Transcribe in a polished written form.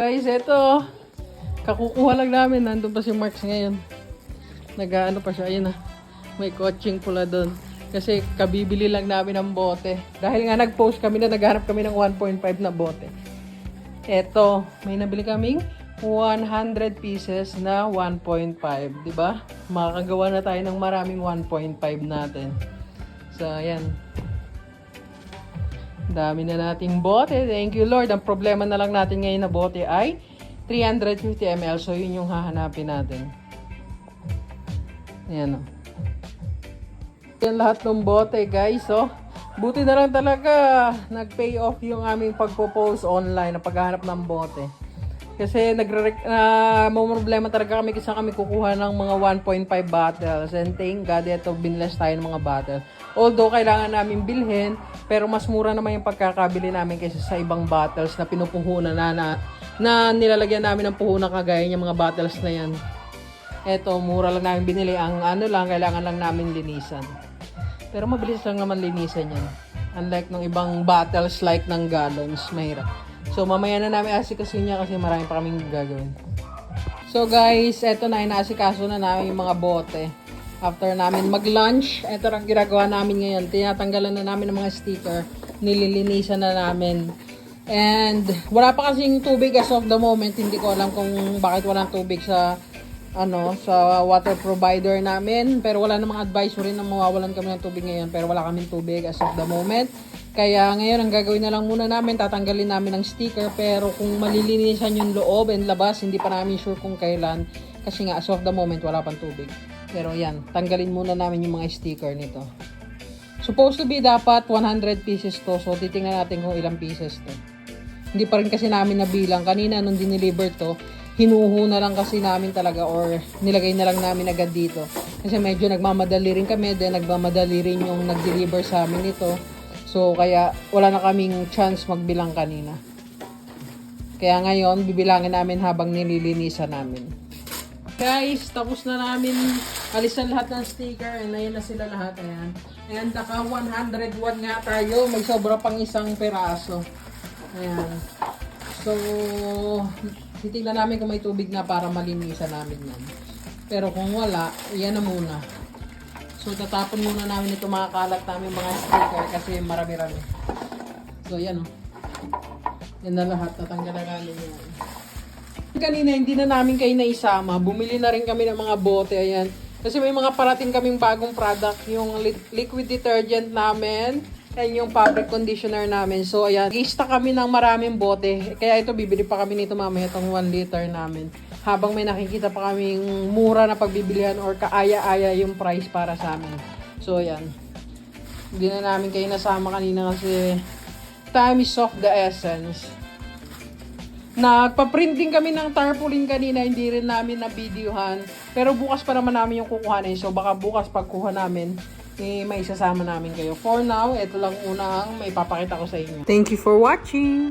Guys, eto. Kakukuha lang namin. Nandun pa si Marks ngayon. Nag-ano pa siya. Ayun na. May coaching pula doon. Kasi kabibili lang namin ng bote. Dahil nga nag-post kami na naghanap kami ng 1.5 na bote. Eto. May nabili kaming 100 pieces na 1.5. Diba? Makakagawa na tayo ng maraming 1.5 natin. So, ayan. Dami na nating bote. Thank you, Lord. Ang problema na lang natin ngayon na bote ay 350 ml. So, yun yung hahanapin natin. Ayan o. Yan lahat ng bote, guys. So, buti na lang talaga nag-pay off yung aming pagpo-post online na paghahanap ng bote. Kasi problema talaga kami kasi kami kukuha ng mga 1.5 bottles. And thank God, ito binless tayo ng mga bottles. Although kailangan namin bilhin, pero mas mura naman yung pagkakabili namin kaysa sa ibang bottles na pinupuhunan na nilalagyan namin ng puhunan kagaya ng mga bottles na yan. Ito, mura lang namin binili. Ang ano lang, kailangan lang namin linisan. Pero mabilis lang naman linisan yan. Unlike ng ibang bottles like ng gallons, mahirap. So, mamaya na namin asikasin niya kasi marami pa kaming gagawin. So, guys, eto na, inaasikaso na namin yung mga bote. After namin mag-lunch, eto lang ginagawa namin ngayon. Tinatanggalan na namin ng mga sticker. Nililinisan na namin. And, wala pa kasing tubig as of the moment. Hindi ko alam kung bakit walang tubig sa water provider namin. Pero wala namang advisory na mawawalan kami ng tubig ngayon. Pero wala kaming tubig as of the moment. Kaya ngayon, ang gagawin na lang muna namin, tatanggalin namin ng sticker. Pero kung malilinisan yung loob and labas, hindi pa namin sure kung kailan. Kasi nga, as of the moment, wala pang tubig. Pero yan, tanggalin muna namin yung mga sticker nito. Supposed to be dapat 100 pieces to. So, titingnan natin kung ilang pieces to. Hindi pa rin kasi namin nabilang. Kanina, nung dineliver to, hinuho na lang kasi namin talaga or nilagay na lang namin agad dito. Kasi medyo nagmamadali rin kami. Then, nagmamadali rin yung nag-deliver sa amin ito. So, kaya wala na kaming chance magbilang kanina. Kaya ngayon, bibilangin namin habang nililinisan namin. Guys, tapos na namin alisan lahat ng sticker. And ayun na sila lahat. Ayan. And naka 101 nga tayo. May sobra pang isang peraso. Ayan. So, titignan namin kung may tubig na para malinisan namin yan. Pero kung wala, yan na muna. So, tatapon muna namin ito mga kalat namin mga sticker kasi marami-rami. So, yan o. Yan na lahat. Tatanggal na namin yan. Kanina, hindi na namin kayo naisama. Bumili na rin kami ng mga bote. Ayan. Kasi may mga parating kaming bagong product. Yung liquid detergent namin and yung fabric conditioner namin. So, ayan. Gista kami ng maraming bote. Kaya ito, bibili pa kami nito mamaya itong 1 liter namin. Habang may nakikita pa kaming mura na pagbibilihan or kaaya-aya yung price para sa amin. So, ayan. Hindi na namin kayo nasama kanina kasi time is of the essence. Nagpa-printing kami ng tarpaulin kanina, hindi rin namin na-videohan. Pero bukas pa naman namin yung kukuhanin. So, baka bukas pagkuha namin, may isasama namin kayo. For now, ito lang unang may papakita ko sa inyo. Thank you for watching!